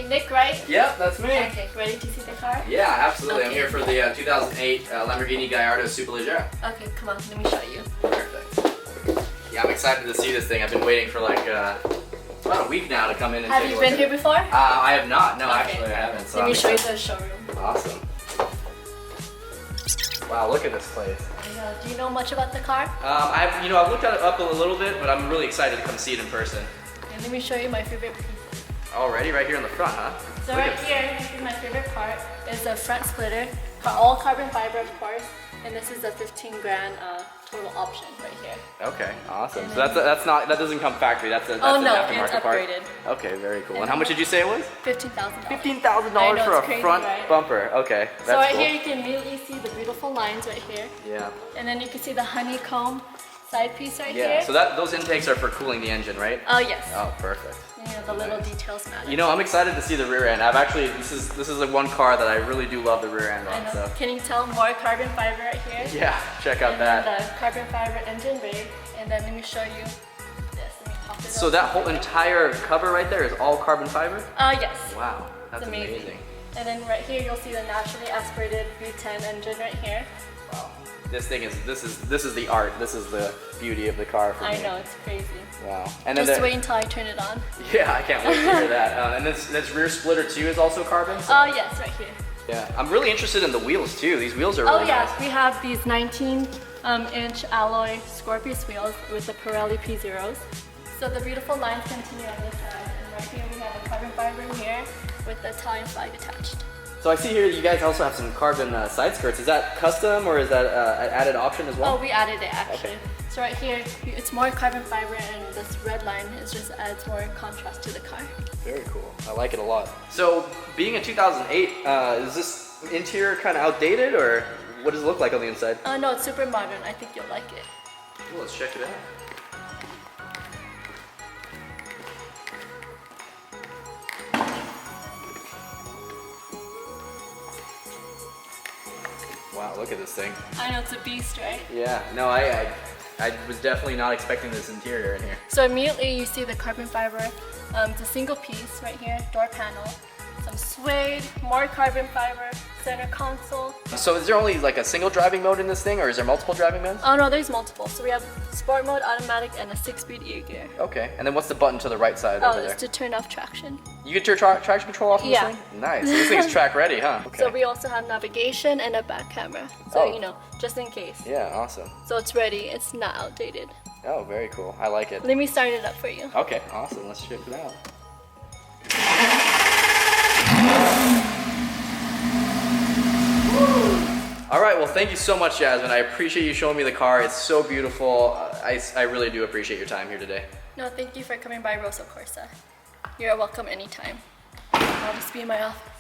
Nick, right? Yep, that's me. Okay, ready to see the car? Yeah, absolutely. Okay. I'm here for the 2008 Lamborghini Gallardo Superleggera. Okay, come on, let me show you. Perfect. Yeah, I'm excited to see this thing. I've been waiting for like about a week now to come in and Have take a you look been at here it. before? I have not. No, Okay. actually, I haven't. So Let me I'm show you excited. the showroom. Awesome. Wow, look at this place. Do you know much about the car? I've looked at it up a little bit, but I'm really excited to come see it in person. Okay, let me show you my favorite pieces. Already, right here in the front, huh? So Look right at- here, this is my favorite part. Is the front splitter, all carbon fiber, of course, and this is a 15 grand total option right here. Okay, awesome. And So that doesn't come factory. That's Oh an no, aftermarket it's part. upgraded. Okay, very cool. And how much did you say it was? $15,000. $15,000 for a crazy, front right? bumper. Okay, that's So right cool. here you can immediately see the beautiful lines right here, Yeah. and then you can see the honeycomb side piece right Yeah. here. So those intakes are for cooling the engine, right? Oh yes. Oh, perfect. You know, the little details matter. You know, I'm excited to see the rear end. This is the one car that I really do love the rear end I on. know. So Can you tell more carbon fiber right here? yeah, check out And that. then the carbon fiber engine bay, and then let me show you this. Let me pop it So up. that whole entire cover right there is all carbon fiber? Yes. Wow, that's It's amazing. amazing. And then right here you'll see the naturally aspirated V10 engine right here. Wow. This is the art. This is the beauty of the car for me. I know, it's crazy. Wow. And then Just wait until I turn it on. yeah, I can't wait to hear that. And this rear splitter too is also carbon. So, Oh yes, right here. yeah, I'm really interested in the wheels too. These wheels are really Oh yeah, nice. we have these 19-inch alloy Scorpius wheels with the Pirelli P0s. So the beautiful lines continue on this side. And right here we have a carbon fiber here with the Italian flag attached. So I see here you guys also have some carbon side skirts. Is that custom or is that an added option as well? Oh, we added it actually. Okay. So right here, it's more carbon fiber, and this red line just adds more contrast to the car. Very cool. I like it a lot. So being a 2008, is this interior kind of outdated or what does it look like on the inside? No, it's super modern. I think you'll like it. Well, let's check it out. Wow, look at this thing. I know, it's a beast, right? Yeah, no, I was definitely not expecting this interior in here. So immediately you see the carbon fiber. It's a single piece right here, door panel. Some suede, more carbon fiber, center console. So is there only like a single driving mode in this thing or is there multiple driving modes? Oh no, there's multiple. So we have sport mode, automatic, and a 6-speed gear. Okay, and then what's the button to the right side Oh, over there? it's to turn off traction. You can turn traction control off of Yeah. this thing? Nice. So this thing's track ready, huh? Okay. So we also have navigation and a back camera. So, Oh. you know, just in case. Yeah, awesome. So it's ready. It's not outdated. Oh, very cool. I like it. Let me start it up for you. Okay, awesome. Let's check it out. All right, well, thank you so much, Jasmine. I appreciate you showing me the car. It's so beautiful. I really do appreciate your time here today. No, thank you for coming by Rosso Corsa. You're welcome anytime. I'll just be in my office.